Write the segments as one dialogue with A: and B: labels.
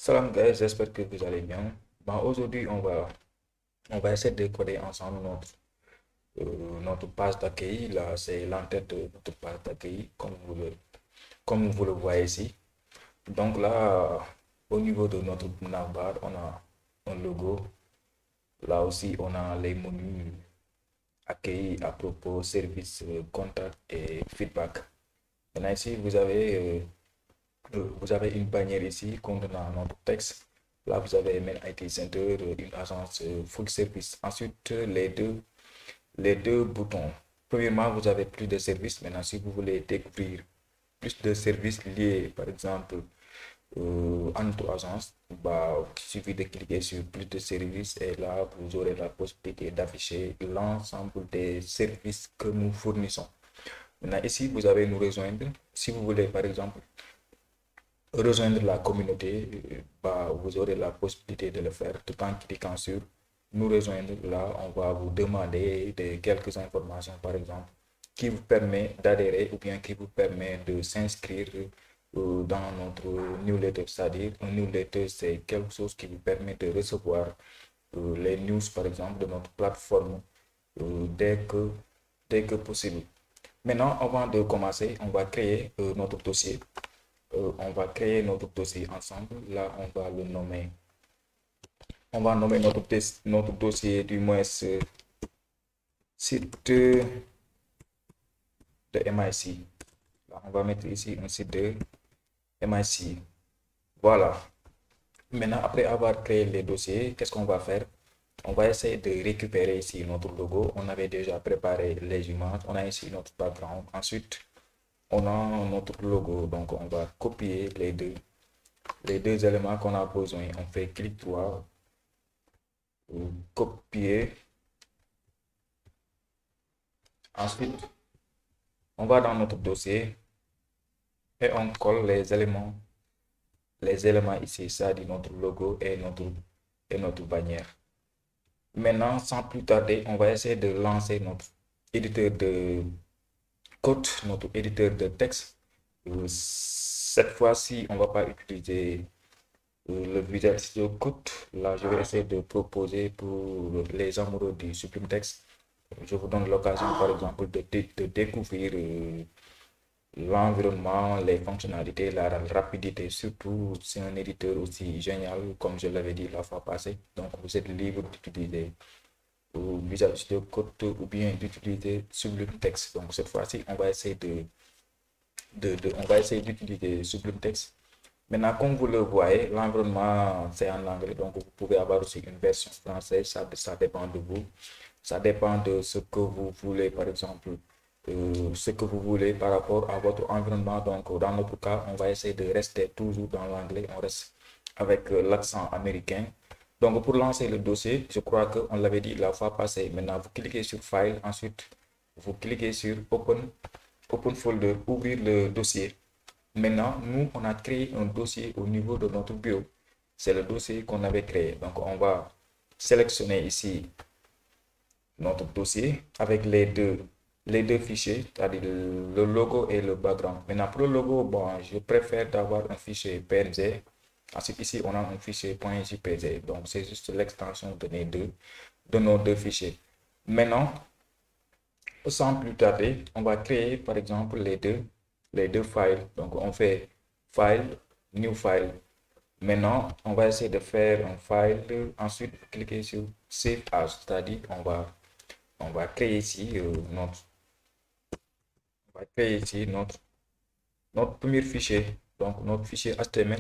A: Salam guys, j'espère que vous allez bien. Aujourd'hui, on va essayer de coder ensemble notre page d'accueil. Là, c'est l'entête de notre page d'accueil, comme vous le voyez ici. Donc là, au niveau de notre navbar, on a un logo. Là aussi, on a les menus accueil à propos, service, contact et feedback. Maintenant, ici, vous avez une bannière ici contenant notre texte. Là, vous avez Mail IT Center, une agence full service. Ensuite, les deux boutons. Premièrement, vous avez plus de services. Maintenant, si vous voulez découvrir plus de services liés, par exemple, à notre agence, il suffit de cliquer sur plus de services et là, vous aurez la possibilité d'afficher l'ensemble des services que nous fournissons. Maintenant, ici, vous avez nous rejoindre. Si vous voulez, par exemple, rejoindre la communauté, vous aurez la possibilité de le faire tout en cliquant sur nous rejoindre. Là, on va vous demander quelques informations, par exemple, qui vous permet d'adhérer ou bien qui vous permet de s'inscrire dans notre newsletter. C'est-à-dire, un newsletter, c'est quelque chose qui vous permet de recevoir les news, par exemple, de notre plateforme dès que possible. Maintenant, avant de commencer, on va créer notre dossier. On va créer notre dossier ensemble. Là, on va nommer notre dossier du moins site de MIC. Là, on va mettre ici un site de MIC. Voilà. Maintenant, après avoir créé les dossiers, qu'est-ce qu'on va faire? On va essayer de récupérer ici notre logo. On avait déjà préparé les images. On a ici notre background. Ensuite, on a notre logo. Donc, on va copier les deux éléments qu'on a besoin. On fait clic droit, copier. Ensuite, on va dans notre dossier et on colle les éléments ici, ça dit notre logo et notre bannière. Maintenant, sans plus tarder, on va essayer de lancer notre éditeur de code, notre éditeur de texte. Cette fois-ci, on ne va pas utiliser le Visual Studio Code. Là, je vais essayer de proposer pour les amoureux du Sublime Text. Je vous donne l'occasion, par exemple, de découvrir l'environnement, les fonctionnalités, la rapidité. Surtout, c'est un éditeur aussi génial, comme je l'avais dit la fois passée. Donc, vous êtes libre d'utiliser Visual Studio Code ou bien d'utiliser Sublime Text. Donc, cette fois-ci, on va essayer d'utiliser Sublime Text. Maintenant, comme vous le voyez, l'environnement, c'est en anglais, donc vous pouvez avoir aussi une version française, ça dépend de vous. Ça dépend de ce que vous voulez, par exemple, ce que vous voulez par rapport à votre environnement. Donc, dans notre cas, on va essayer de rester toujours dans l'anglais, on reste avec l'accent américain. Donc, pour lancer le dossier, je crois qu'on l'avait dit la fois passée. Maintenant, vous cliquez sur File, ensuite, vous cliquez sur Open Folder, ouvrir le dossier. Maintenant, nous, on a créé un dossier au niveau de notre bureau. C'est le dossier qu'on avait créé. Donc, on va sélectionner ici notre dossier avec les deux fichiers, c'est-à-dire le logo et le background. Maintenant, pour le logo, bon, je préfère d'avoir un fichier PNG. Ensuite, ici, on a un fichier .jpg. Donc, c'est juste l'extension de nos deux fichiers. Maintenant, sans plus tarder, on va créer, par exemple, les deux files. Donc, on fait File, New File. Maintenant, on va essayer de faire un file. Ensuite, cliquer sur Save As, c'est-à-dire on va créer ici notre premier fichier. Donc, notre fichier HTML.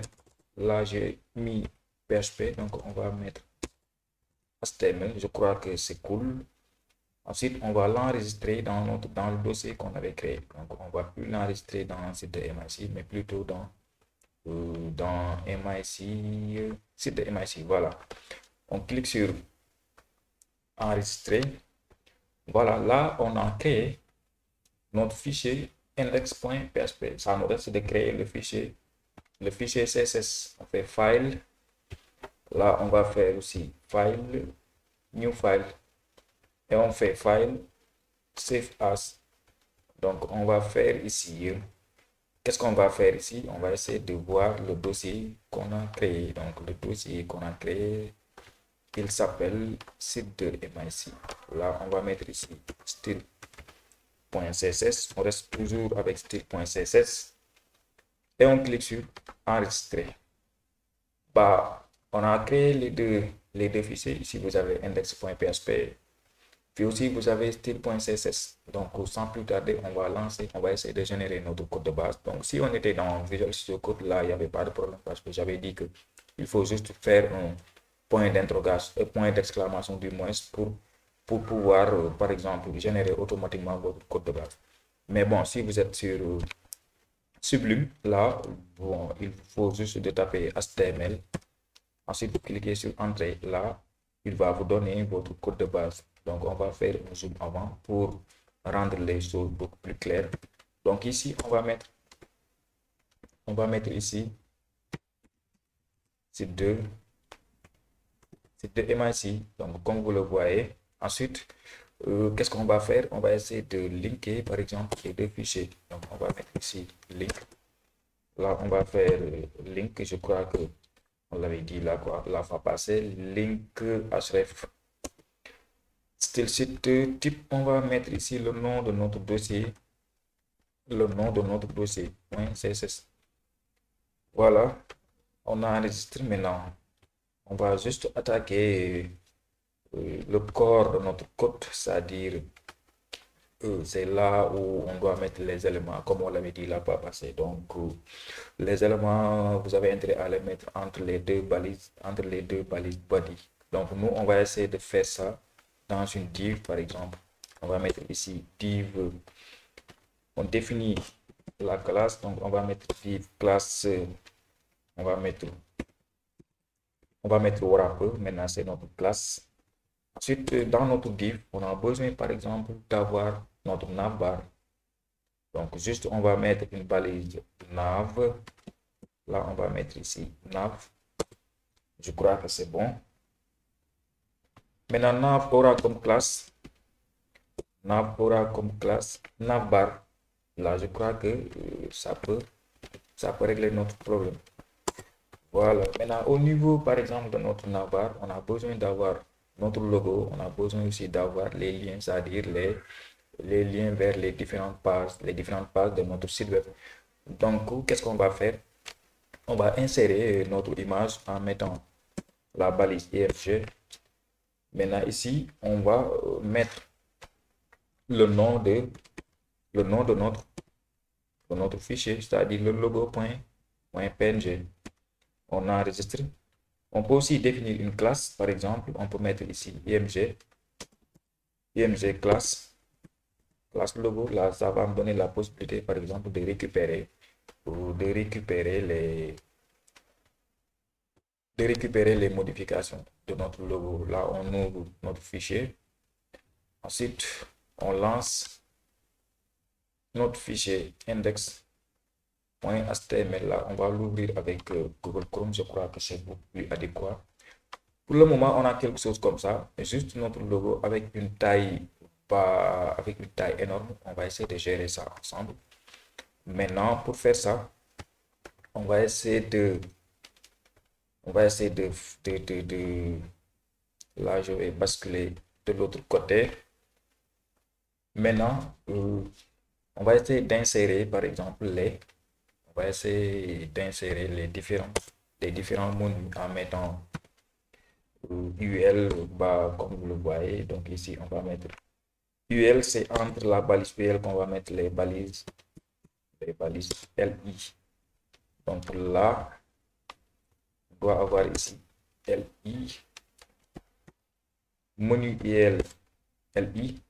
A: Là, j'ai mis PHP. Donc, on va mettre HTML. Je crois que c'est cool. Ensuite, on va l'enregistrer dans le dossier qu'on avait créé. Donc, on ne va plus l'enregistrer dans le site de MIC, mais plutôt dans MIC, site de MIC. Voilà. On clique sur enregistrer. Voilà, là, on a créé notre fichier index.php. Ça nous reste de créer le fichier CSS. On fait File. Là, on va faire aussi File, New File. Et on fait File, Save As. Donc, on va faire ici qu'est-ce qu'on va faire ici? On va essayer de voir le dossier qu'on a créé. Donc, le dossier qu'on a créé, il s'appelle site de MIC. Là, on va mettre ici style.css. On reste toujours avec style.css et on clique sur enregistrer. Bah, on a créé les deux fichiers. Ici, vous avez index.php. Puis aussi, vous avez style.css. Donc, sans plus tarder, on va essayer de générer notre code de base. Donc, si on était dans Visual Studio Code, là, il n'y avait pas de problème parce que j'avais dit que il faut juste faire un point d'interrogation, un point d'exclamation du moins pour pouvoir, par exemple, générer automatiquement votre code de base. Mais bon, si vous êtes sur Sublime, là, bon, il faut juste de taper HTML. Ensuite, vous cliquez sur Entrée. Là, il va vous donner votre code de base. Donc, on va faire un zoom avant pour rendre les choses beaucoup plus claires. Donc, ici, on va mettre ici site 2 MIC. Donc, comme vous le voyez, ensuite, qu'est-ce qu'on va faire? On va essayer de linker, par exemple, les deux fichiers. Donc, on va mettre ici link. Là, on va faire link. Je crois que on l'avait dit là, quoi, la fois passée, link href. Style site type, on va mettre ici le nom de notre dossier. Le nom de notre dossier. .css. Voilà, on a enregistré maintenant. On va juste attaquer le corps de notre code, c'est-à-dire c'est là où on doit mettre les éléments, comme on l'avait dit là pas passé. Donc, les éléments, vous avez intérêt à les mettre entre les deux balises body. Donc, nous, on va essayer de faire ça dans une div, par exemple. On va mettre ici div. On définit la classe, donc on va mettre div classe. On va mettre wrapper. Maintenant, c'est notre classe. Ensuite, dans notre div, on a besoin, par exemple, d'avoir notre navbar. Donc, juste, on va mettre une balise nav. Là, on va mettre ici nav. Je crois que c'est bon. Maintenant, nav aura comme classe navbar. Là, je crois que ça peut régler notre problème. Voilà. Maintenant, au niveau, par exemple, de notre navbar, on a besoin d'avoir notre logo. On a besoin aussi d'avoir les liens, c'est-à-dire les liens vers les différentes pages de notre site web. Donc, qu'est-ce qu'on va faire? On va insérer notre image en mettant la balise img. Maintenant, ici, on va mettre le nom de notre fichier, c'est-à-dire le logo.png. On enregistre. On peut aussi définir une classe, par exemple, on peut mettre ici img classe logo. Là, ça va me donner la possibilité, par exemple, de récupérer les modifications de notre logo. Là, on ouvre notre fichier. Ensuite, on lance notre fichier index.html. Là, on va l'ouvrir avec Google Chrome. Je crois que c'est beaucoup plus adéquat. Pour le moment, on a quelque chose comme ça. Juste notre logo avec une taille énorme. On va essayer de gérer ça ensemble. Maintenant, pour faire ça, on va essayer de là, je vais basculer de l'autre côté. Maintenant, on va essayer d'insérer, par exemple, les différents menus en mettant UL bas, comme vous le voyez. Donc ici, on va mettre UL, c'est entre la balise UL qu'on va mettre les balises LI. Donc là, on doit avoir ici LI, menu UL LI.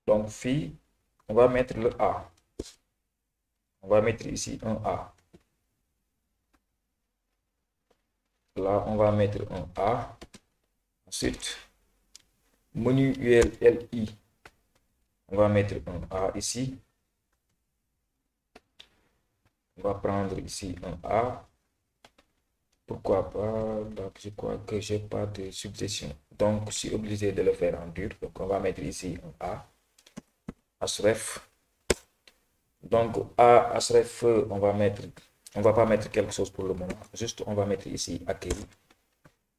A: Donc, ici, on va mettre le A. On va mettre ici un A. Là, on va mettre un A. Ensuite, menu ULLI. On va mettre un A ici. On va prendre ici un A. Pourquoi pas? Donc, je crois que j'ai pas de suggestion. Donc, je suis obligé de le faire en dur. Donc, on va mettre ici un A. Href. Donc, à href, on va pas mettre quelque chose pour le moment. Juste, on va mettre ici accueil.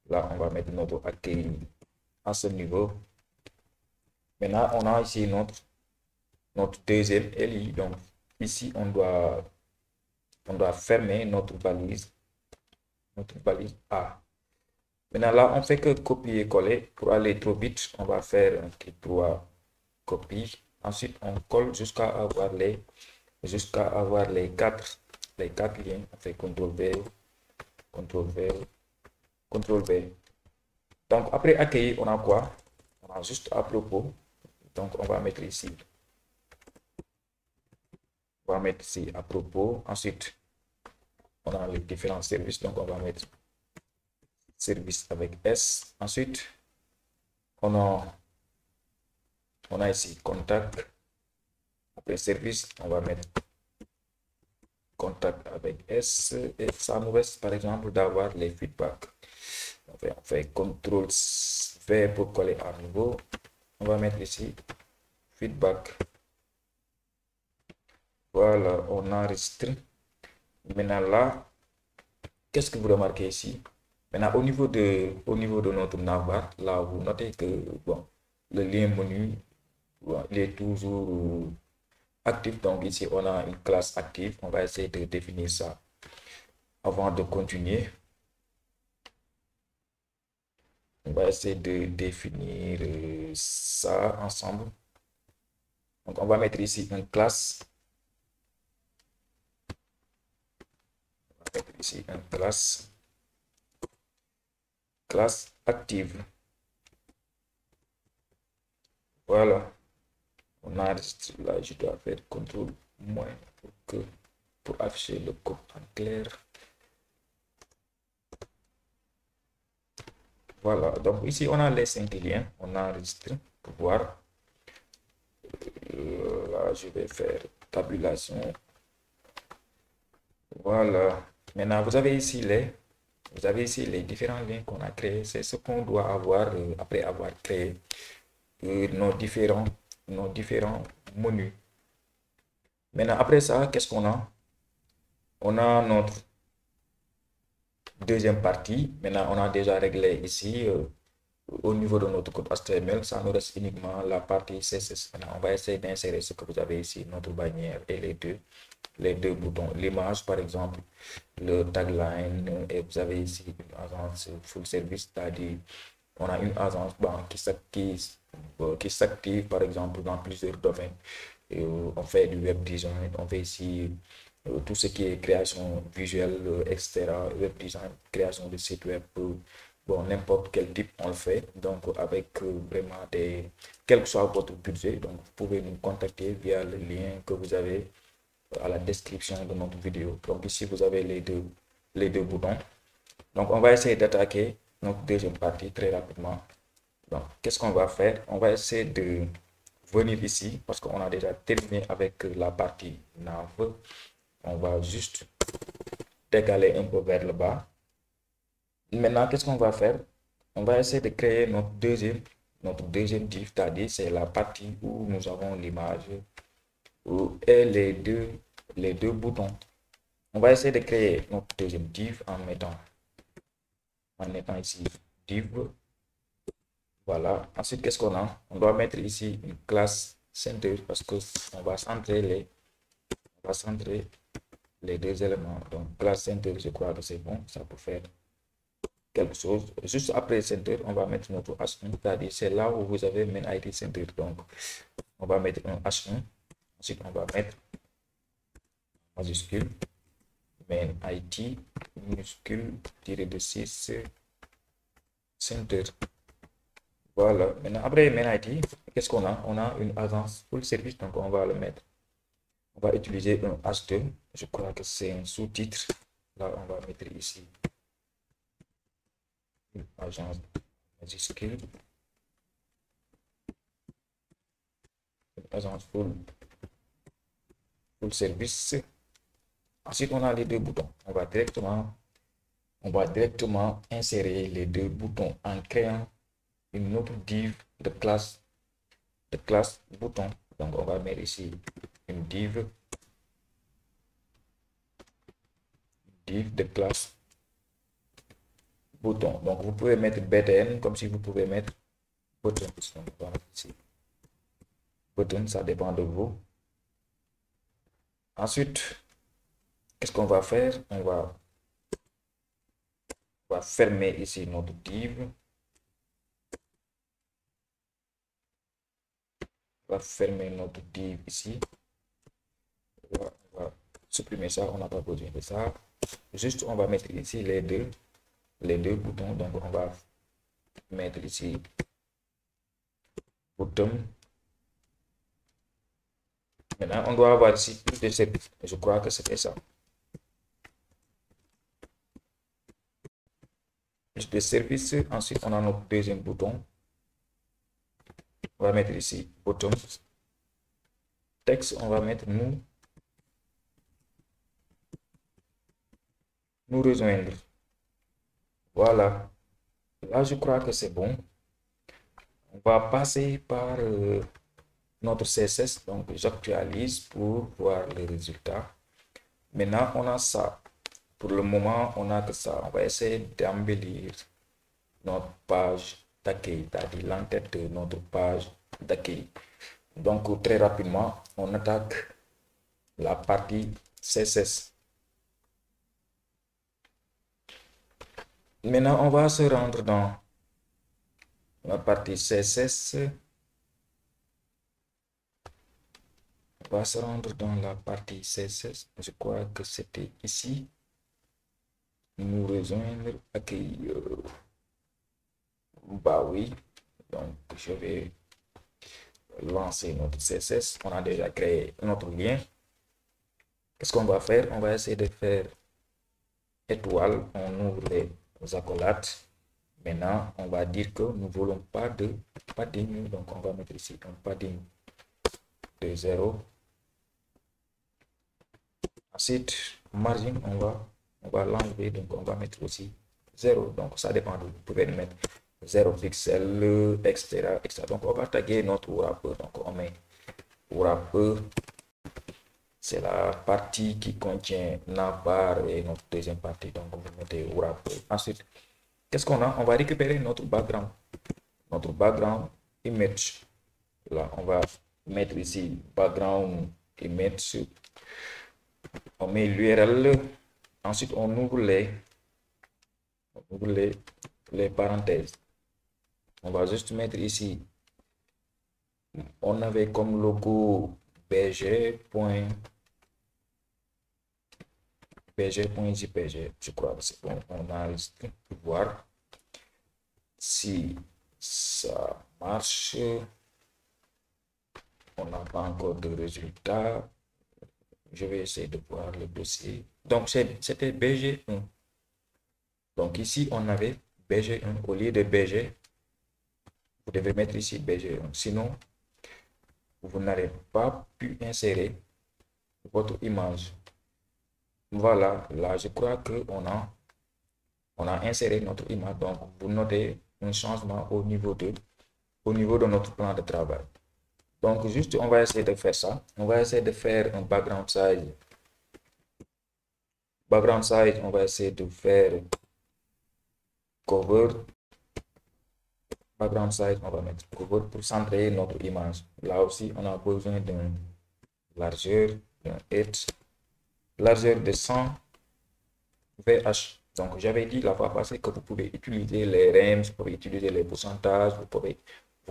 A: Là, on va mettre notre accueil à ce niveau. Maintenant, on a ici notre deuxième LI. Donc, ici, on doit fermer notre balise A. Maintenant, là, on fait que copier-coller. Pour aller trop vite, on va faire un clic droit, copie. Ensuite, on colle jusqu'à avoir les quatre liens. On fait CTRL-V, CTRL-V, CTRL-V. Donc, après accueillir, on a quoi? On a juste à propos. Donc, on va mettre ici. On va mettre ici à propos. Ensuite, on a les différents services. Donc, on va mettre service avec S. Ensuite, on a ici contact. Après service, on va mettre contact avec S. Et ça nous reste, par exemple, d'avoir les feedbacks. On fait CTRL-V pour coller à nouveau. On va mettre ici feedback. Voilà, on enregistre. Maintenant là, qu'est-ce que vous remarquez ici? Maintenant, au niveau de notre navbar, là, vous notez que bon, le lien menu, bon, il est toujours actif. Donc ici, on a une classe active. On va essayer de définir ça avant de continuer. On va essayer de définir ça ensemble. Donc, on va mettre ici une classe. On va mettre ici une classe active. Voilà. On enregistre là. Je dois faire CTRL- pour afficher le code en clair. Voilà. Donc, ici, on a les 5 liens. On enregistre pour voir. Là, je vais faire tabulation. Voilà. Maintenant, vous avez ici les différents liens qu'on a créés. C'est ce qu'on doit avoir après avoir créé nos différents menus. Maintenant, après ça, qu'est-ce qu'on a? On a notre deuxième partie. Maintenant, on a déjà réglé ici au niveau de notre code HTML. Ça nous reste uniquement la partie CSS. Maintenant, on va essayer d'insérer ce que vous avez ici, notre bannière et les deux boutons. L'image, par exemple, le tagline, et vous avez ici une agence full service, c'est-à-dire on a une agence qui s'active, par exemple, dans plusieurs domaines. Et, on fait du web design, on fait ici tout ce qui est création visuelle, etc. Web design, création de site web, bon, n'importe quel type on le fait. Donc, avec vraiment quel que soit votre budget, donc vous pouvez nous contacter via le lien que vous avez à la description de notre vidéo. Donc ici, vous avez les deux boutons. Donc, on va essayer d'attaquer notre deuxième partie très rapidement. Donc, qu'est-ce qu'on va faire? On va essayer de venir ici parce qu'on a déjà terminé avec la partie nav. On va juste décaler un peu vers le bas. Maintenant, qu'est-ce qu'on va faire? On va essayer de créer notre deuxième div, c'est-à-dire c'est la partie où nous avons l'image et les deux boutons. On va essayer de créer notre deuxième div en mettant ici div. Voilà. Ensuite, qu'est-ce qu'on a? On doit mettre ici une classe center parce que on va centrer les deux éléments. Donc, classe center, je crois que c'est bon. Ça peut faire quelque chose. Juste après center, on va mettre notre H1, c'est-à-dire c'est là où vous avez main ID center. Donc, on va mettre un H1. Ensuite, on va mettre majuscule main IT minuscule tiré de 6 center. Voilà. Maintenant, après main IT, qu'est-ce qu'on a? On a une agence full service, donc on va le mettre. On va utiliser un H2. Je crois que c'est un sous-titre. Là, on va mettre ici une agence majuscule. Une agence full service. Ensuite, on a les deux boutons. On va directement insérer les deux boutons en créant une autre div de classe bouton. Donc, on va mettre ici une div div de classe bouton. Donc, vous pouvez mettre btn comme si vous pouvez mettre button. Donc, voilà, ici. Button, ça dépend de vous. Ensuite, qu'est-ce qu'on va faire? On va fermer ici notre div. On va fermer notre div ici. On va supprimer ça, on n'a pas besoin de ça. Juste, on va mettre ici les deux boutons. Donc, on va mettre ici bouton. Maintenant, on doit avoir ici plus de services. Je crois que c'était ça. Plus de services. Ensuite, on a notre deuxième bouton. On va mettre ici bouton. Texte, on va mettre nous rejoindre. Voilà. Là, je crois que c'est bon. On va passer par notre CSS. Donc, j'actualise pour voir les résultats. Maintenant, on a ça. Pour le moment, on a que ça. On va essayer d'embellir notre page d'accueil, c'est-à-dire l'entête de notre page d'accueil. Donc, très rapidement, on attaque la partie CSS. Maintenant, on va se rendre dans la partie CSS. On va se rendre dans la partie CSS. Je crois que c'était ici. Nous rejoindre, accueillir. Bah oui. Donc, je vais lancer notre CSS. On a déjà créé notre lien. Qu'est-ce qu'on va faire? On va essayer de faire étoile. On ouvre les accolades. Maintenant, on va dire que nous ne voulons pas de padding. Donc, on va mettre ici un padding de 0. Ensuite, margin, on va l'enlever. Donc, on va mettre aussi 0. Donc, ça dépend. Vous pouvez mettre 0 pixels, etc., etc. Donc, on va taguer notre wrapper. Donc, on met wrapper. C'est la partie qui contient navbar et notre deuxième partie. Donc, vous mettez wrapper. Ensuite, qu'est-ce qu'on a? On va récupérer notre background. Notre background image. Là, on va mettre ici background image. On met l'URL. Ensuite, on ouvre les parenthèses. On va juste mettre ici. On avait comme logo bg.jpg. Je crois que c'est bon. On a juste pour voir si ça marche. On n'a pas encore de résultat. Je vais essayer de voir le dossier. Donc, c'était BG1. Donc, ici, on avait BG1. Au lieu de BG, vous devez mettre ici BG1. Sinon, vous n'allez pas pu insérer votre image. Voilà, là, je crois qu'on a inséré notre image. Donc, vous notez un changement au niveau de notre plan de travail. Donc, juste, on va essayer de faire ça. On va essayer de faire un background size. Background size, on va essayer de faire cover. Background size, on va mettre cover pour centrer notre image. Là aussi, on a besoin d'une largeur, d'un height, largeur de 100 VH. Donc, j'avais dit la fois passée que vous pouvez utiliser les ranges, vous pouvez utiliser les pourcentages, vous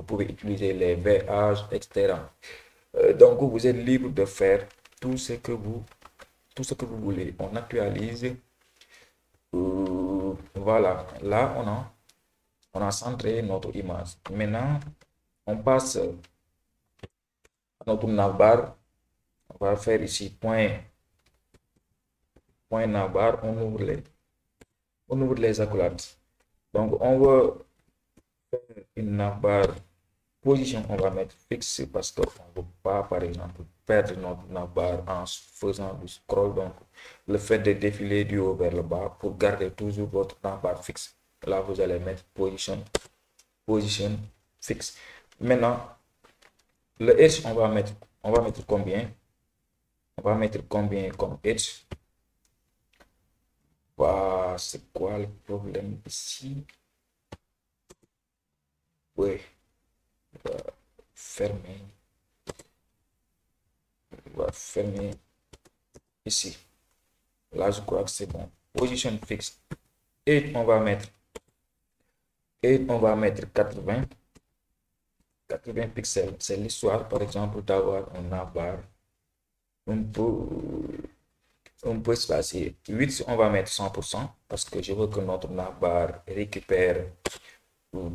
A: pouvez utiliser les VH, etc. Donc, vous êtes libre de faire tout ce que vous voulez. On actualise. Voilà. Là, on a centré notre image. Maintenant, on passe à notre navbar. On va faire ici point navbar. On ouvre les accolades. Donc, on veut faire une navbar position. On va mettre fixe parce qu'on ne veut pas, par exemple, perdre notre navbar en faisant du scroll. Donc, le fait de défiler du haut vers le bas pour garder toujours votre navbar fixe. Là, vous allez mettre position fixe. Maintenant, le edge, on va mettre combien? On va mettre combien comme edge? C'est quoi le problème ici? Oui, on va fermer. On va fermer ici. Là, je crois que c'est bon. Position fixe. Et on va mettre 80 pixels. C'est l'histoire, par exemple, d'avoir un navbar un peu spacé. 8, on va mettre 100% parce que je veux que notre navbar récupère,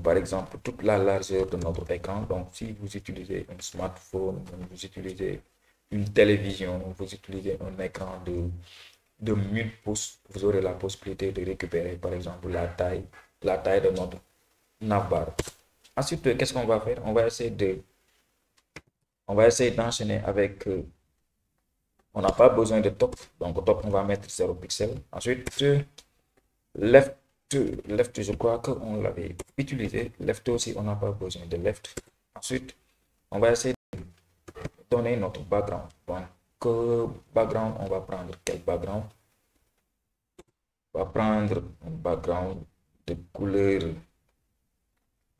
A: par exemple, toute la largeur de notre écran. Donc, si vous utilisez un smartphone, vous utilisez une télévision, vous utilisez un écran de 1000 pouces, vous aurez la possibilité de récupérer, par exemple, la taille de notre navbar. Ensuite, qu'est-ce qu'on va faire? On va essayer d'enchaîner avec, on n'a pas besoin de top, donc top, on va mettre 0 pixel. Ensuite, left, je crois qu'on l'avait utilisé. Left aussi, on n'a pas besoin de left. Ensuite, on va essayer de donner notre background. Donc, background, on va prendre quel background? On va prendre un background de couleur.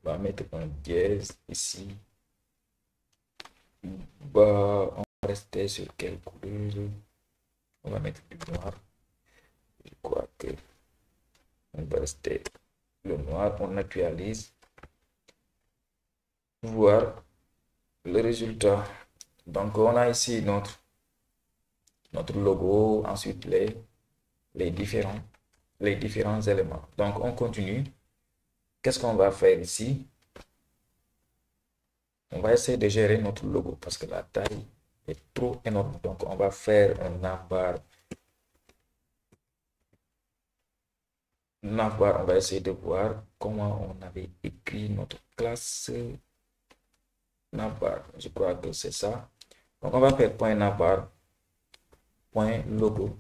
A: On va mettre un dièse ici. On va rester sur quelle couleur? On va mettre du noir. Je crois que on va rester le noir. On actualise. Voir le résultat. Donc, on a ici notre logo. Ensuite, les différents éléments. Donc, on continue. Qu'est-ce qu'on va faire ici? On va essayer de gérer notre logo parce que la taille est trop énorme. Donc, on va faire un navbar. On va essayer de voir comment on avait écrit notre classe navbar. Je crois que c'est ça. Donc, on va faire point navbar, point logo.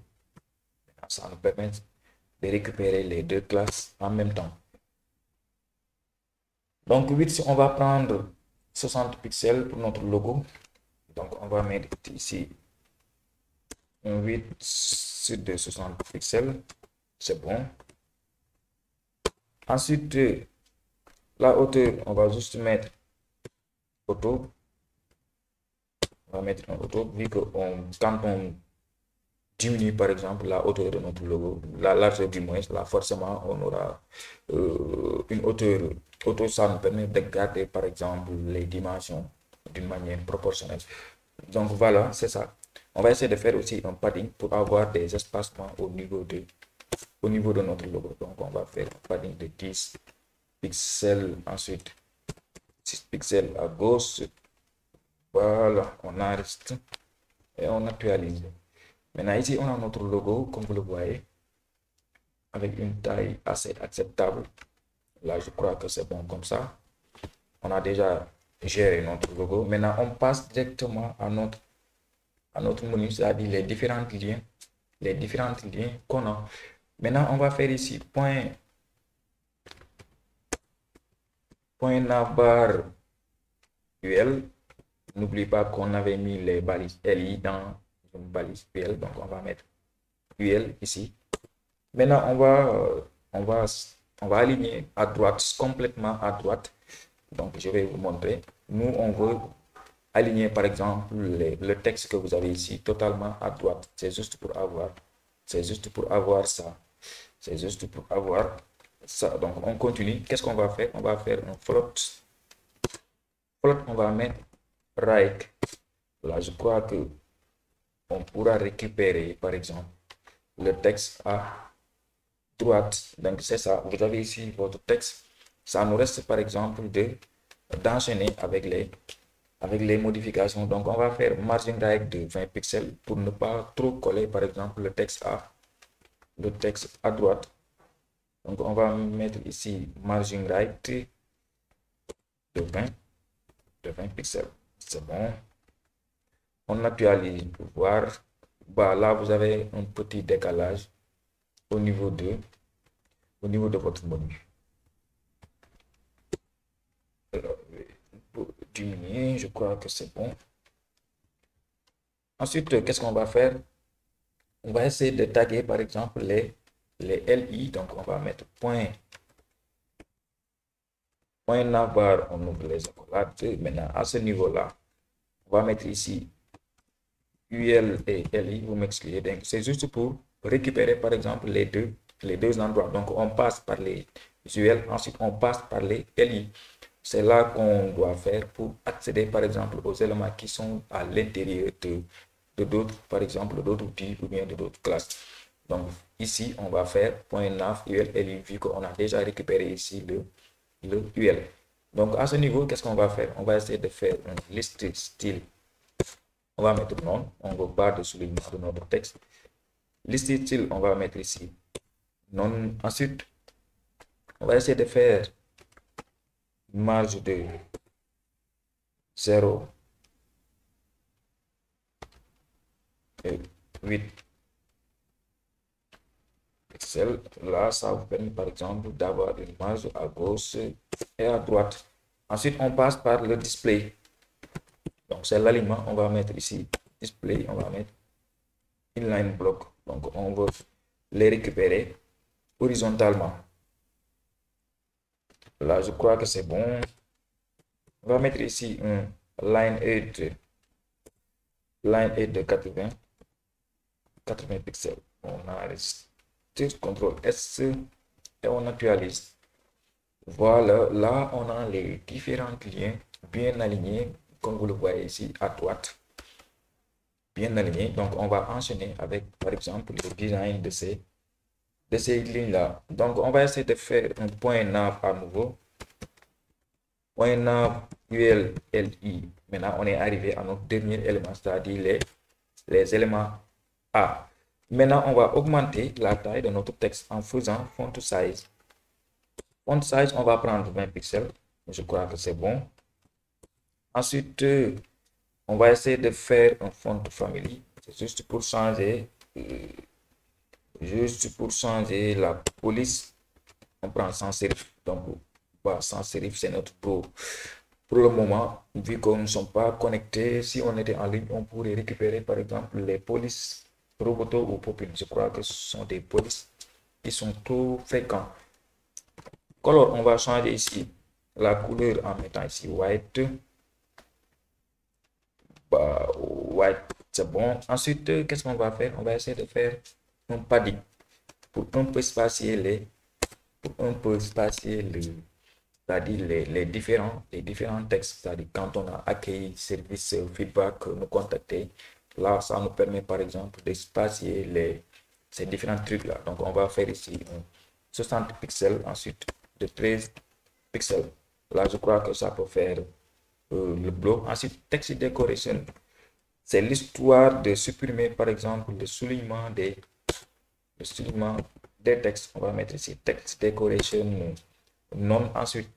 A: Ça nous permet de récupérer les deux classes en même temps. Donc, 8, on va prendre 60 pixels pour notre logo. Donc, on va mettre ici un 8 sur de 60 pixels. C'est bon. Ensuite, la hauteur, on va juste mettre auto. On va mettre un auto, vu que quand on diminue par exemple la hauteur de notre logo, la largeur du moins, là forcément on aura une hauteur. Auto, ça nous permet de garder par exemple les dimensions d'une manière proportionnelle. Donc voilà, c'est ça. On va essayer de faire aussi un padding pour avoir des espacements au niveau de notre logo. Donc on va faire un padding de 10 pixels, ensuite 6 pixels à gauche. Voilà, on enregistre et on actualise. Maintenant ici, on a notre logo, comme vous le voyez, avec une taille assez acceptable. Là, je crois que c'est bon comme ça. On a déjà géré notre logo. Maintenant, on passe directement à notre menu, c'est-à-dire les différents liens qu'on a. Maintenant, on va faire ici point navbar UL. N'oublie pas qu'on avait mis les balises LI dans une balise UL. Donc, on va mettre UL ici. Maintenant, on va aligner à droite, complètement à droite. Donc, je vais vous montrer. Nous, on veut aligner, par exemple, le texte que vous avez ici totalement à droite. C'est juste pour avoir ça. C'est juste pour avoir ça. Donc, on continue. Qu'est-ce qu'on va faire? On va faire un float. Float, on va mettre right. Là, je crois que on pourra récupérer, par exemple, le texte à droite. Donc, c'est ça. Vous avez ici votre texte. Ça nous reste, par exemple, d'enchaîner avec les modifications. Donc, on va faire margin right de 20 pixels pour ne pas trop coller, par exemple, le texte à droite. Donc, on va mettre ici margin right de 20 pixels. C'est bon. On actualise pour voir. Bah, là, vous avez un petit décalage au niveau de votre menu. Alors, pour diminuer, je crois que c'est bon. Ensuite, qu'est-ce qu'on va faire? On va essayer de taguer, par exemple, les LI, donc on va mettre point navbar, on ouvre les accolades. Maintenant, à ce niveau-là, on va mettre ici UL et LI, vous m'excusez. Donc, c'est juste pour récupérer, par exemple, les deux endroits. Donc, on passe par les UL, ensuite on passe par les LI. C'est là qu'on doit faire pour accéder, par exemple, aux éléments qui sont à l'intérieur de d'autres, par exemple, d'autres outils ou bien de d'autres classes. Donc, ici, on va faire .nav UL LI, vu qu'on a déjà récupéré ici le UL. Donc, à ce niveau, qu'est-ce qu'on va faire? On va essayer de faire une liste style. On va mettre non, on va barre de soulignement de notre texte. Liste style, on va mettre ici non. Ensuite, on va essayer de faire une marge de 0 et 8 pixels. Là, ça vous permet par exemple d'avoir une marge à gauche et à droite. Ensuite, on passe par le display. Donc, c'est l'alignement. On va mettre ici display. On va mettre inline block. Donc, on va les récupérer horizontalement. Là, je crois que c'est bon. On va mettre ici un line height de 80 pixels. On enregistre, CTRL S et on actualise. Voilà, là on a les différents liens bien alignés, comme vous le voyez ici à droite, bien alignés. Donc on va enchaîner avec par exemple le design de ces lignes là. Donc on va essayer de faire un point nav à nouveau. Point nav UL LI. Maintenant on est arrivé à notre dernier élément, c'est-à-dire les éléments A. Maintenant on va augmenter la taille de notre texte en faisant font size. Font size, on va prendre 20 pixels. Je crois que c'est bon. Ensuite, on va essayer de faire un font family. C'est juste pour changer la police. On prend sans serif. Donc, sans serif, c'est notre pro. Pour le moment, vu qu'on ne sommes pas connectés, si on était en ligne, on pourrait récupérer par exemple les polices Roboto ou Popin. Je crois que ce sont des polices qui sont trop fréquents. Color, on va changer ici la couleur en mettant ici white. White, c'est bon. Ensuite, qu'est-ce qu'on va faire? On va essayer de faire un padding pour un peu spacier c'est-à-dire les différents textes. C'est-à-dire quand on a accueilli service feedback, nous contacter, là, ça nous permet par exemple de spacier ces différents trucs-là. Donc, on va faire ici 60 pixels, ensuite de 13 pixels. Là, je crois que ça peut faire le bloc. Ensuite, text decoration, c'est l'histoire de supprimer par exemple le soulignement des textes. On va mettre ici text decoration non. Ensuite,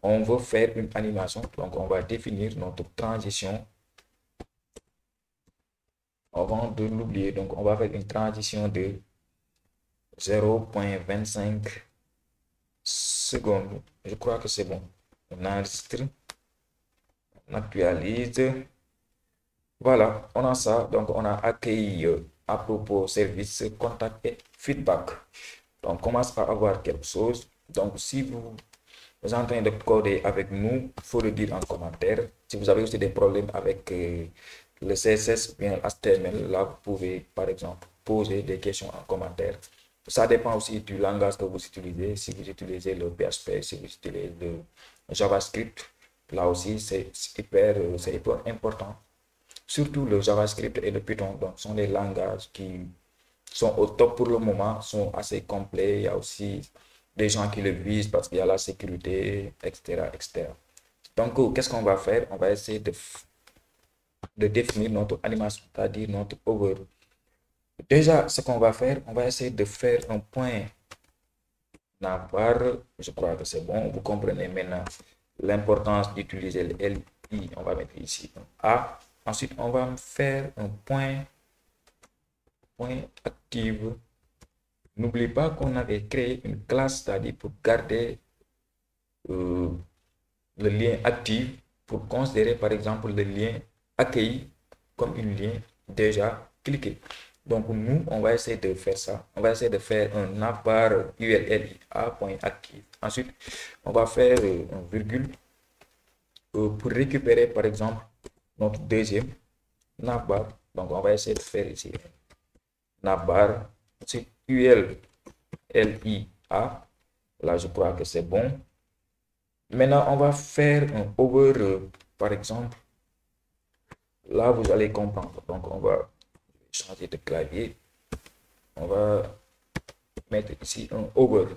A: on veut faire une animation, donc on va définir notre transition avant de l'oublier. Donc, on va faire une transition de 0,25 secondes. Je crois que c'est bon. On enregistre, on actualise. Voilà, on a ça. Donc, on a accueilli à propos service, contact et feedback. Donc, on commence à avoir quelque chose. Donc, si vous êtes en train de coder avec nous, il faut le dire en commentaire. Si vous avez aussi des problèmes avec le CSS ou bien HTML, là, vous pouvez, par exemple, poser des questions en commentaire. Ça dépend aussi du langage que vous utilisez. Si vous utilisez le PHP, si vous utilisez le JavaScript, là aussi, c'est hyper important. Surtout le JavaScript et le Python, donc, sont des langages qui sont au top pour le moment, sont assez complets. Il y a aussi des gens qui le visent parce qu'il y a la sécurité, etc. etc. Donc, qu'est-ce qu'on va faire? On va essayer de définir notre animation, c'est-à-dire notre over. Déjà, ce qu'on va faire, on va essayer de faire un point navbar. Je crois que c'est bon. Vous comprenez maintenant l'importance d'utiliser le LI. On va mettre ici un A. Ensuite, on va faire un point active. N'oublie pas qu'on avait créé une classe, c'est-à-dire pour garder le lien actif, pour considérer par exemple le lien accueilli comme un lien déjà cliqué. Donc, nous, on va essayer de faire ça. On va essayer de faire un navbar ULLIA.active. Ensuite, on va faire un virgule pour récupérer, par exemple, notre deuxième navbar. Donc, on va essayer de faire ici navbar. Ensuite, ULLIA. Là, je crois que c'est bon. Maintenant, on va faire un over, par exemple. Là, vous allez comprendre. Donc, on va changer de clavier. On va mettre ici un over.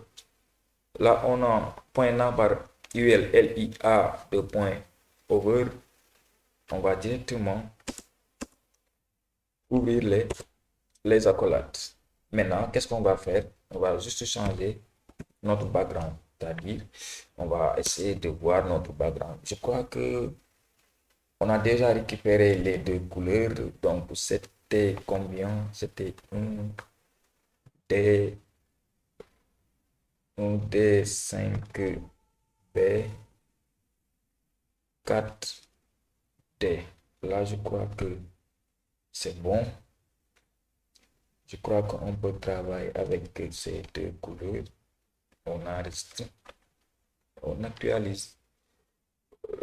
A: Là, on a point navbar ULLIA de point over. On va directement ouvrir les accolades. Maintenant, qu'est-ce qu'on va faire? On va juste changer notre background. C'est-à-dire, on va essayer de voir notre background. Je crois que on a déjà récupéré les deux couleurs. Donc, c'était combien? C'était un D5B 4D. Là, je crois que c'est bon. Je crois qu'on peut travailler avec ces deux couleurs. On enregistre, on actualise.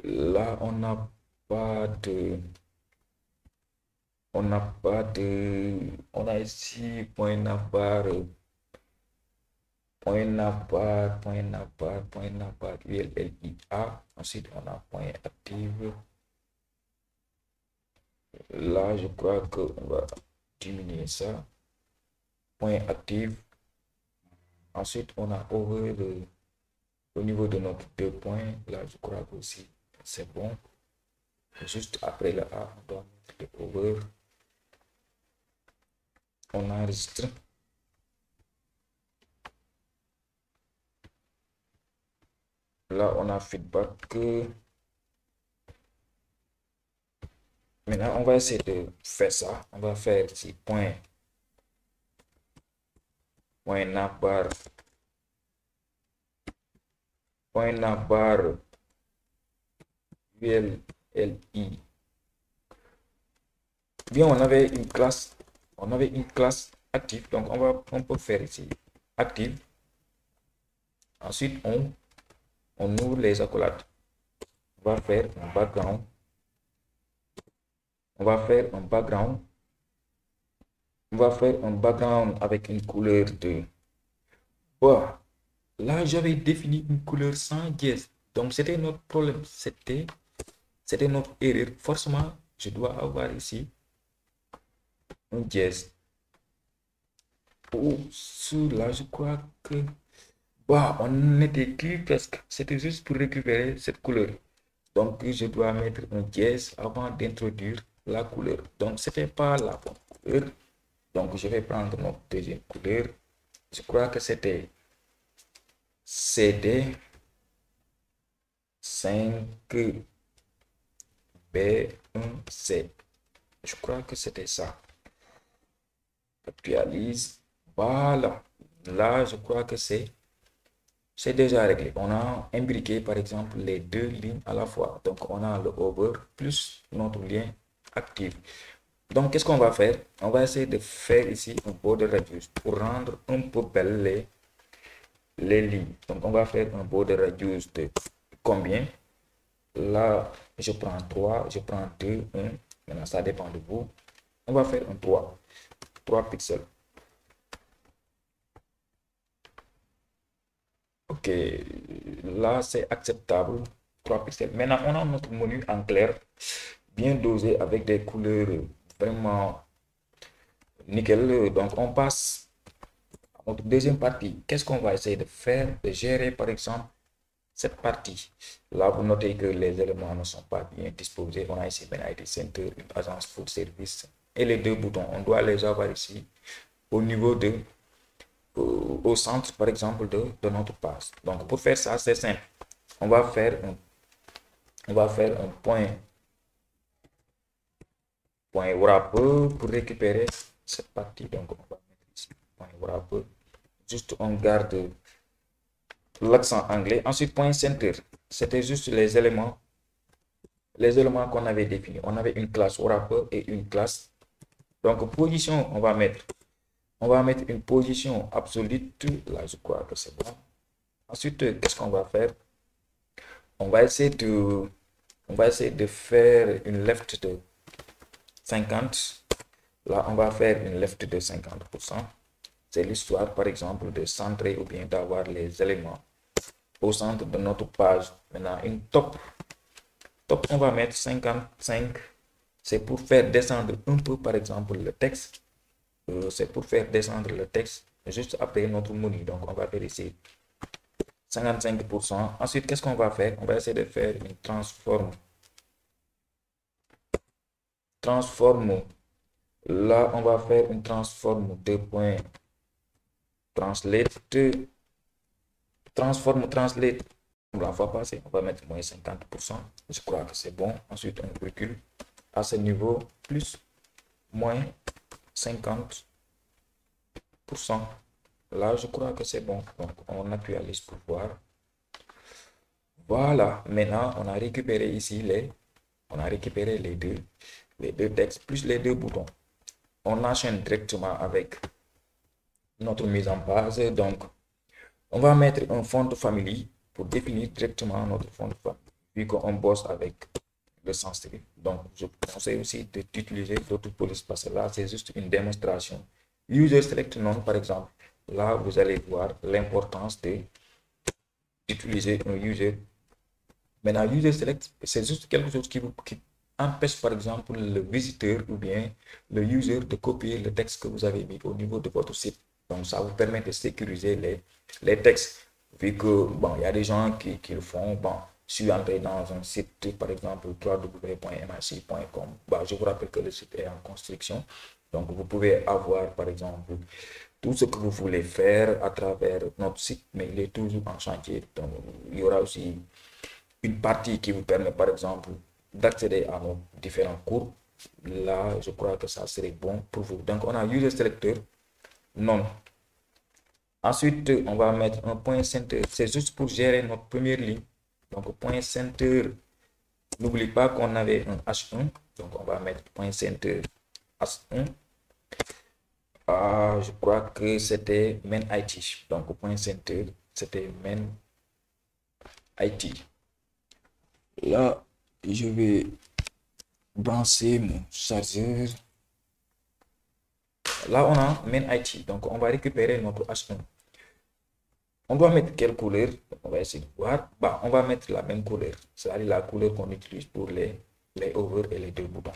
A: Là, on n'a pas de, on a ici point navbar, ULLIA. Ensuite, on a point active. Là, je crois qu'on va diminuer ça. Point active. Ensuite, on a over au niveau de notre deux points. Là, je crois que aussi c'est bon. Juste après le A, on doit mettre le over. On enregistre. Là, on a feedback. Maintenant, on va essayer de faire ça. On va faire ici point navbar ULLI. Bien, on avait une classe active. Donc, on peut faire ici active. Ensuite, on ouvre les accolades. On va faire un background. On va faire un background. On va faire un background avec une couleur de... Bon, là, j'avais défini une couleur sans dièse. Donc, c'était notre problème. C'était notre erreur. Forcément, je dois avoir ici un dièse. Sous là, je crois que... Bah, on était clean presque. C'était juste pour récupérer cette couleur. Donc, je dois mettre un dièse avant d'introduire la couleur. Donc, c'était pas la bonne couleur. Donc, je vais prendre notre deuxième couleur. Je crois que c'était CD 5B1C. Je crois que c'était ça. Actualise. Voilà. Là, je crois que c'est déjà réglé. On a imbriqué, par exemple, les deux lignes à la fois. Donc, on a le over plus notre lien actif. Donc, qu'est-ce qu'on va faire? On va essayer de faire ici un border radius pour rendre un peu belles les lignes. Donc, on va faire un border radius de combien? Là, je prends 3, je prends 2, 1. Maintenant, ça dépend de vous. On va faire un 3 pixels. Ok, là, c'est acceptable. 3 pixels. Maintenant, on a notre menu en clair, bien dosé avec des couleurs vraiment nickel. Donc, on passe à notre deuxième partie. Qu'est-ce qu'on va essayer de faire? De gérer, par exemple, cette partie. Là, vous notez que les éléments ne sont pas bien disposés. On a ici Ben IT Center, une agence food service. Et les deux boutons, on doit les avoir ici au niveau de, au centre, par exemple, de notre page. Donc, pour faire ça, c'est simple. On va faire un point wrapper pour récupérer cette partie. Donc, on va mettre ici point wrapper. Juste, on garde l'accent anglais. Ensuite, point center. C'était juste les éléments qu'on avait définis. On avait une classe wrapper et une classe Donc, position, on va mettre une position absolue. Là, je crois que c'est bon. Ensuite, qu'est-ce qu'on va faire? On va essayer de faire une left de 50. Là, on va faire une left de 50%. C'est l'histoire, par exemple, de centrer ou bien d'avoir les éléments au centre de notre page. Maintenant, une top. Top, on va mettre 55. C'est pour faire descendre un peu, par exemple, le texte. C'est pour faire descendre le texte juste après notre menu. Donc, on va faire ici 55%. Ensuite, qu'est-ce qu'on va faire? On va essayer de faire une transforme. Transforme. Là, on va faire une transforme 2 points. Translate. Transforme, translate. La fois passée, on va mettre moins 50%. Je crois que c'est bon. Ensuite, on recule à ce niveau, plus, moins 50%. Là, je crois que c'est bon. Donc, on actualise pour voir. Voilà. Maintenant, on a récupéré ici on a récupéré les deux textes plus les deux boutons. On enchaîne directement avec notre mise en page. Donc, on va mettre un fond de famille pour définir directement notre fond de famille, vu qu'on bosse avec le sans serif. Donc, je vous conseille aussi d'utiliser d'autres polices parce que là, c'est juste une démonstration. User select none, par exemple. Là, vous allez voir l'importance d'utiliser un user. Maintenant, user select, c'est juste quelque chose qui empêche, par exemple, le visiteur ou bien le user de copier le texte que vous avez mis au niveau de votre site. Donc, ça vous permet de sécuriser les textes. Vu que, bon, il y a des gens qui le font. Bon, je suis entré dans un site, par exemple, www.mic.com. Bah, je vous rappelle que le site est en construction. Donc, vous pouvez avoir, par exemple, tout ce que vous voulez faire à travers notre site, mais il est toujours en chantier. Donc, il y aura aussi une partie qui vous permet, par exemple, d'accéder à nos différents cours. Là, je crois que ça serait bon pour vous. Donc, on a user selector, non. Ensuite, on va mettre un point center. C'est juste pour gérer notre première ligne. Donc, point center. N'oublie pas qu'on avait un H1. Donc, on va mettre point center H1. Je crois que c'était main IT. Donc, point center, c'était main IT. Là, je vais brancher mon chargeur. Là, on a main IT. Donc, on va récupérer notre H1. On doit mettre quelle couleur? On va essayer de voir. Bah, on va mettre la même couleur. C'est-à-dire la couleur qu'on utilise pour les over et les deux boutons.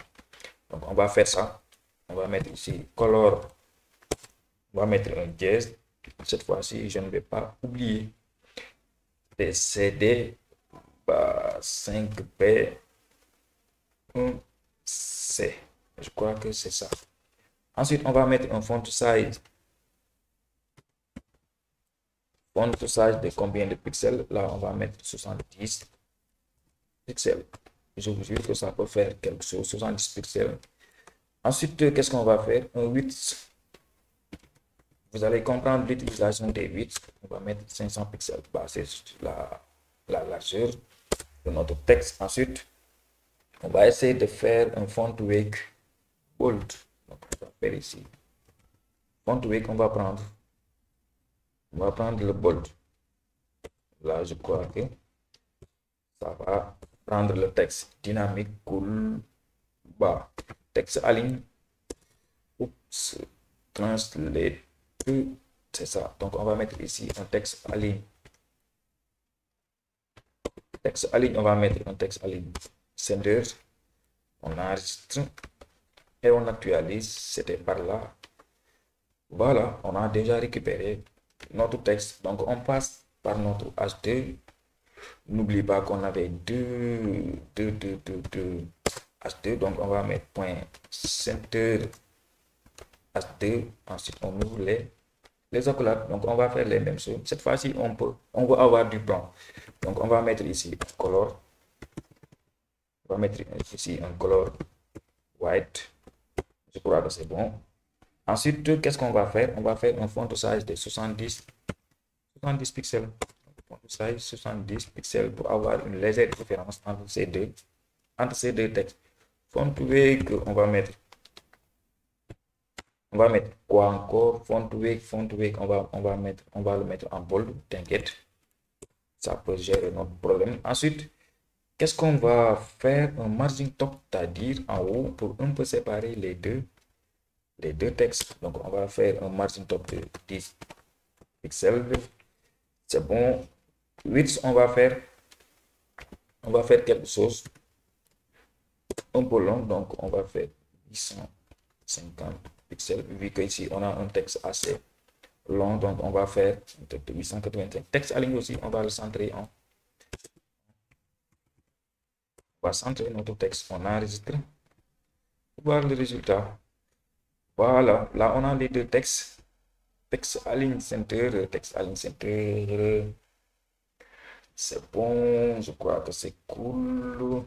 A: Donc, on va faire ça. On va mettre ici color. On va mettre un dièse. Cette fois-ci, je ne vais pas oublier. CD 5B 1C. Je crois que c'est ça. Ensuite, on va mettre un font size. Font size de combien de pixels? Là, on va mettre 70 pixels. Je vous jure que ça peut faire quelque chose, 70 pixels. Ensuite, qu'est-ce qu'on va faire? Un 8. Vous allez comprendre l'utilisation des 8. On va mettre 500 pixels. Bah, c'est la largeur de notre texte. Ensuite, on va essayer de faire un font weight bold. Donc, on va faire ici. Font weight, on va prendre le bold. Là, je crois que ça va prendre le texte dynamique, cool, bas, texte aligne. Oups, translate, c'est ça. Donc, on va mettre ici un texte aligne. Texte aligne, on va mettre un texte aligne. Sender, on enregistre et on actualise. C'était par là. Voilà, on a déjà récupéré notre texte. Donc, on passe par notre H2. N'oublie pas qu'on avait deux H2. Donc, on va mettre point center H2. Ensuite, on ouvre les accolades. Donc, on va faire les mêmes choses. Cette fois-ci, on va avoir du blanc. Donc, on va mettre ici un color. On va mettre ici un color white. Je crois que c'est bon. Ensuite, qu'est-ce qu'on va faire? On va faire un font size de 70 pixels. Font size 70 pixels pour avoir une légère différence entre ces deux textes. Font weight, on va mettre On va mettre quoi encore? Font weight, on va le mettre en bold, t'inquiète. Ça peut gérer notre problème. Ensuite, qu'est-ce qu'on va faire? Un margin top, c'est-à-dire en haut, pour un peu séparer les deux textes. Donc, on va faire un margin top de 10 pixels. C'est bon. Width, on va faire quelque chose un peu long. Donc, on va faire 850 pixels. Vu qu'ici, on a un texte assez long. Donc, on va faire 885. Texte aligné aussi, on va le centrer en. On va centrer notre texte. On enregistre. Voir le résultat. Voilà. Là, on a les deux textes. Texte align center, texte align center. C'est bon, je crois que c'est cool.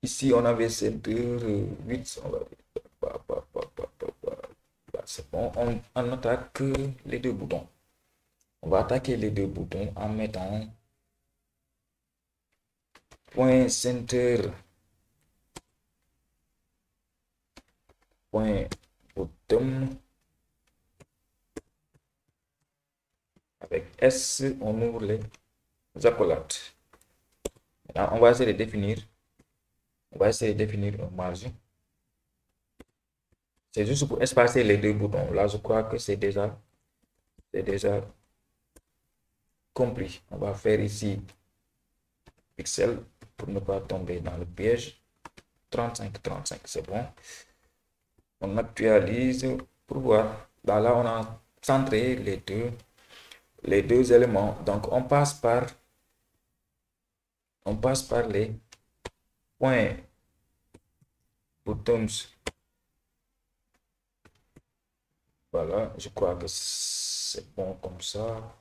A: Ici, on avait center 8, on va c'est bon. On attaque les deux boutons. On va attaquer les deux boutons en mettant point center, point bottom. Avec S, on ouvre les accolades. Maintenant, on va essayer de définir. On va essayer de définir un margin. C'est juste pour espacer les deux boutons. Là, je crois que c'est déjà compris. On va faire ici pixel pour ne pas tomber dans le piège. 35, c'est bon. On actualise pour voir. Là, on a centré les deux éléments. Donc, on passe par les points buttons. Voilà, je crois que c'est bon comme ça.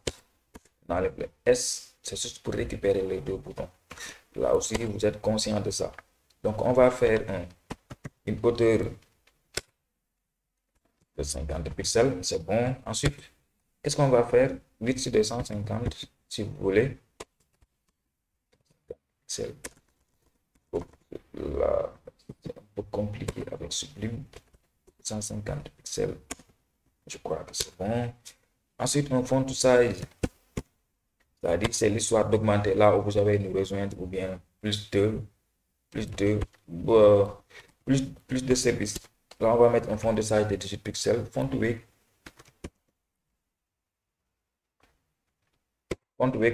A: Dans le S, c'est juste pour récupérer les deux boutons. Là aussi, vous êtes conscient de ça. Donc, on va faire une hauteur de 50 pixels. C'est bon. Ensuite, qu'est-ce qu'on va faire? 8 sur 250, si vous voulez. C'est là, c'est un peu compliqué avec Sublime. 150 pixels. Je crois que c'est bon. Ensuite, un font size. C'est-à-dire c'est l'histoire d'augmenter là où vous avez nous rejoindre ou bien plus de services. Là, on va mettre un fond de size de 18 pixels. Font weight,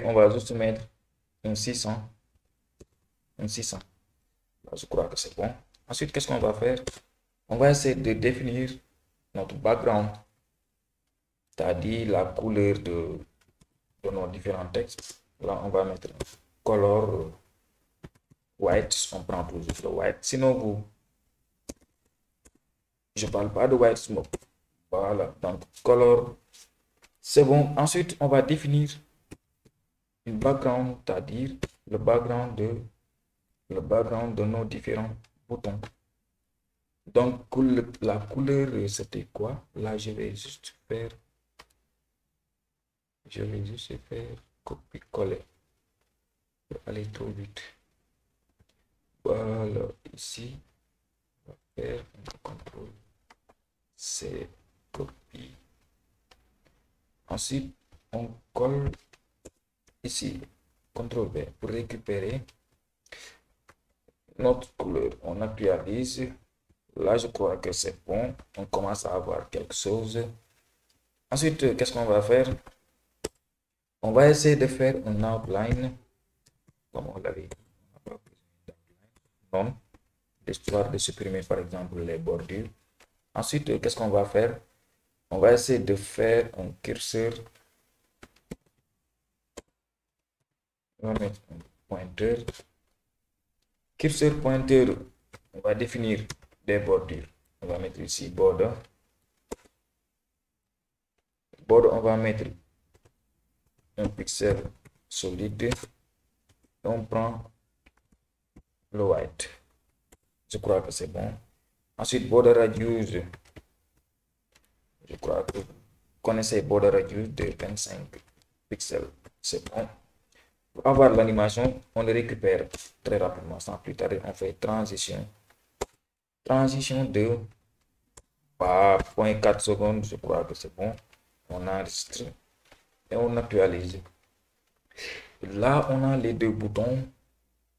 A: on va juste mettre un 600. Un 600. Là, je crois que c'est bon. Ensuite, qu'est-ce qu'on va faire? On va essayer de définir notre background, c'est-à-dire la couleur de nos différents textes. Là, on va mettre color white. On prend toujours le white. Sinon, je ne parle pas de white smoke. Voilà, donc color, c'est bon. Ensuite, on va définir une background, c'est-à-dire le background de nos différents boutons. Donc, la couleur, c'était quoi? Là, je vais juste faire copier-coller pour aller trop vite. Voilà, ici, on va faire un contrôle. C'est copie. Ensuite, on colle ici, CTRL V pour récupérer notre couleur. On actualise. Là, je crois que c'est bon. On commence à avoir quelque chose. Ensuite, qu'est-ce qu'on va faire? On va essayer de faire un outline. Comme on l'avait dit. Non. Histoire de supprimer, par exemple, les bordures. Ensuite, qu'est-ce qu'on va faire? On va essayer de faire un curseur. On va mettre un pointeur. Curseur pointeur, on va définir des bordures. On va mettre ici border. Border, on va mettre un pixel solide. On prend le white. Je crois que c'est bon. Ensuite, border radius. Je crois que vous connaissez border radius de 25 pixels. C'est bon. Pour avoir l'animation, on le récupère très rapidement. Sans plus tarder, on fait transition. Transition de À 0,4 secondes, je crois que c'est bon. On enregistre et on actualise. Là, on a les deux boutons.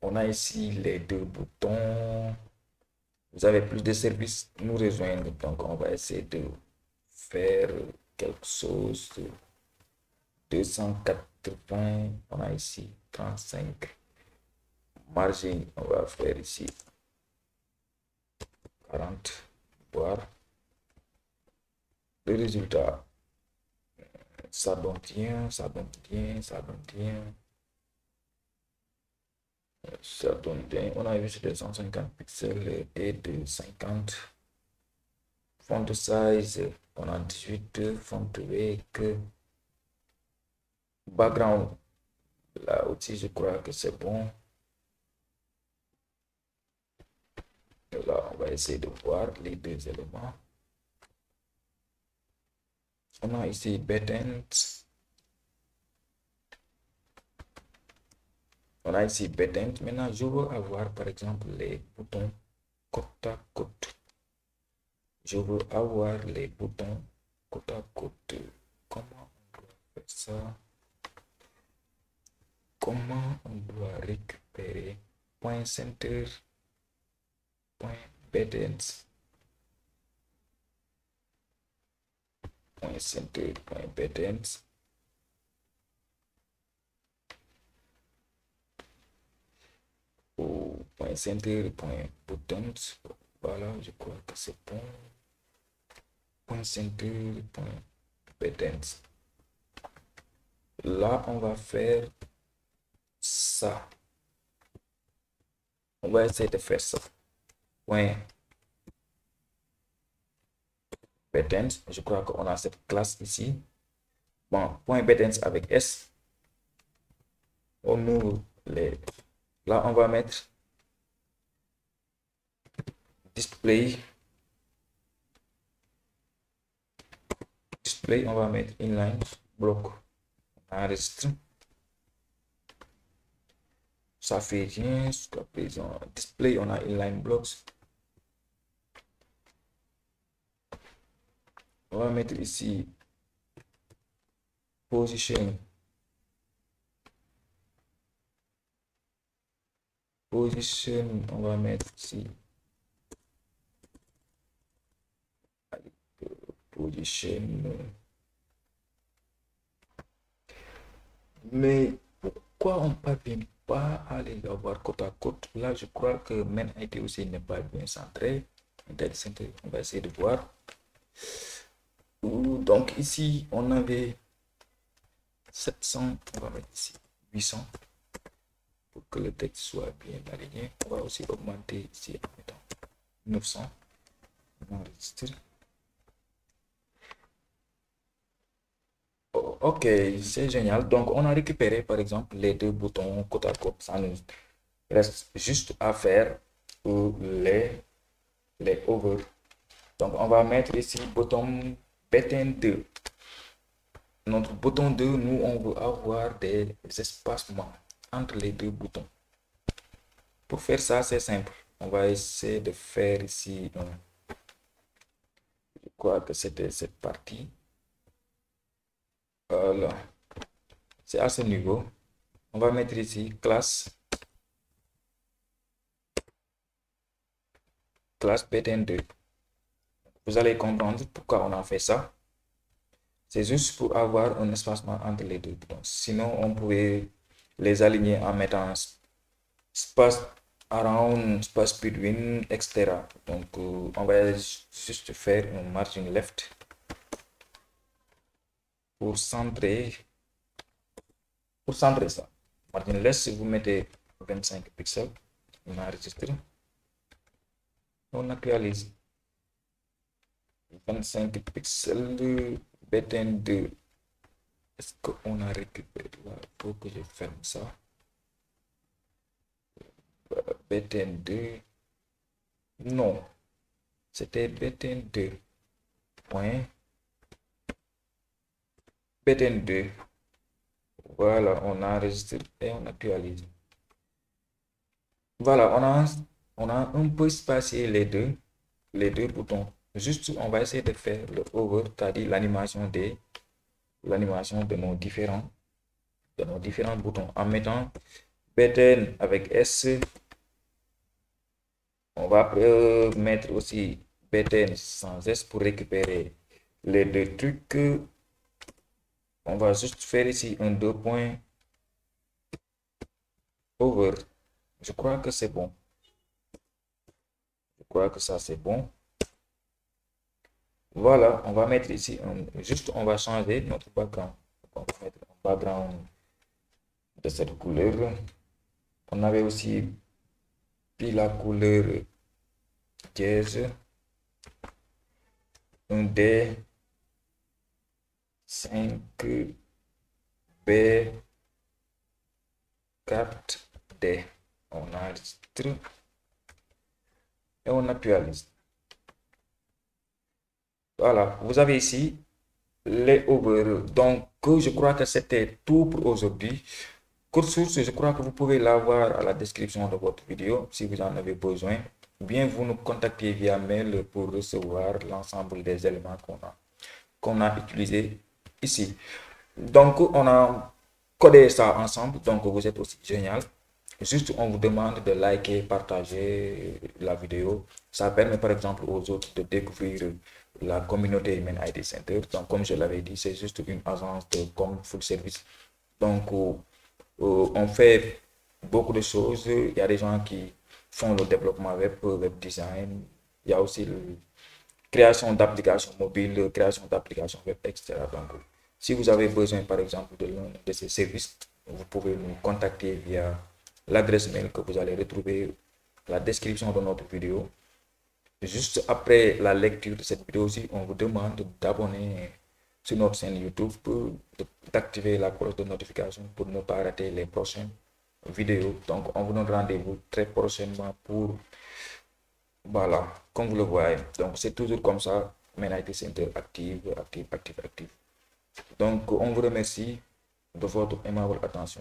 A: On a ici les deux boutons. Vous avez plus de services, nous rejoindre. Donc, on va essayer de faire quelque chose. 280. On a ici 35. Margin, on va faire ici 40. Voir le résultat. Ça donne bien, ça donne bien, ça donne bien. Ça donne bien. On a vu sur 250 pixels et de 50. Font size, on a 18. Font weight. Background, là aussi, je crois que c'est bon. Et là, on va essayer de voir les deux éléments. On a ici buttons. On a ici buttons. Maintenant, je veux avoir, par exemple, les boutons côte à côte. Je veux avoir les boutons côte à côte. Comment on doit faire ça? Comment on doit récupérer point center, point buttons, point center, point buttons. Ou point center, point buttons. Voilà, je crois que c'est bon. Point center, point buttons. Là, on va faire ça. On va essayer de faire ça. Point buttons. Je crois qu'on a cette classe ici. Bon, point buttons avec S. On ouvre les. Là, on va mettre display. Display, on va mettre inline bloc. Enregistre. Ça fait rien jusqu'à présent. Display, on a inline blocks. On va mettre ici position. Position, on va mettre ici position. Mais pourquoi on ne parvient pas à les avoir côte à côte? Là, je crois que main IT aussi n'est pas bien centré. On va essayer de voir. Donc ici, on avait 700, on va mettre ici 800 pour que le texte soit bien aligné. On va aussi augmenter ici en mettant 900. On enregistre. Ok, c'est génial. Donc, on a récupéré par exemple les deux boutons côte à côte. Ça nous reste juste à faire les over. Donc, on va mettre ici bouton button 2. Notre bouton 2, nous, on veut avoir des espacements entre les deux boutons. Pour faire ça, c'est simple. On va essayer de faire ici je crois que c'était cette partie. Voilà. C'est à ce niveau. On va mettre ici classe btn 2. Vous allez comprendre pourquoi on a fait ça. C'est juste pour avoir un espacement entre les deux boutons. Sinon, on pouvait les aligner en mettant space around, space between, etc. Donc, on va juste faire un margin left pour centrer ça. Margin left, si vous mettez 25 pixels, on enregistre. On actualise. 25 pixels, btn 2. Est-ce qu'on a récupéré là? Pour que je ferme ça. btn 2. Non. C'était btn 2. Point. btn 2. Voilà, on enregistre et on actualise. Voilà, on a un peu spacé les deux boutons Juste, on va essayer de faire le hover, c'est-à-dire l'animation de nos différents boutons en mettant button avec S. On va mettre aussi button sans S pour récupérer les deux trucs. On va juste faire ici un 2 points over. Je crois que c'est bon. Je crois que ça c'est bon. Voilà, on va mettre ici juste on va changer notre background. On va mettre un background de cette couleur. On avait aussi pris la couleur dièse, un D, 5, B, 4, D. On enregistre et on actualise. Voilà, vous avez ici les overlays. Donc, je crois que c'était tout pour aujourd'hui. Code source, je crois que vous pouvez l'avoir à la description de votre vidéo si vous en avez besoin. Ou bien vous nous contactez via mail pour recevoir l'ensemble des éléments qu'on a utilisés ici. Donc, on a codé ça ensemble. Donc, vous êtes aussi génial. Juste, on vous demande de liker, partager la vidéo. Ça permet par exemple aux autres de découvrir la communauté Human IT Center. Donc, comme je l'avais dit, c'est juste une agence de com full service. Donc, on fait beaucoup de choses. Il y a des gens qui font le développement web design. Il y a aussi la création d'applications mobiles, création d'applications web, etc. Donc, si vous avez besoin, par exemple, de l'un de ces services, vous pouvez nous contacter via l'adresse mail que vous allez retrouver à la description de notre vidéo. Juste après la lecture de cette vidéo aussi, on vous demande d'abonner sur notre chaîne YouTube, d'activer la cloche de notification pour ne pas rater les prochaines vidéos. Donc, on vous donne rendez-vous très prochainement pour, voilà, comme vous le voyez. Donc, c'est toujours comme ça, Human IT Center active. Donc, on vous remercie de votre aimable attention.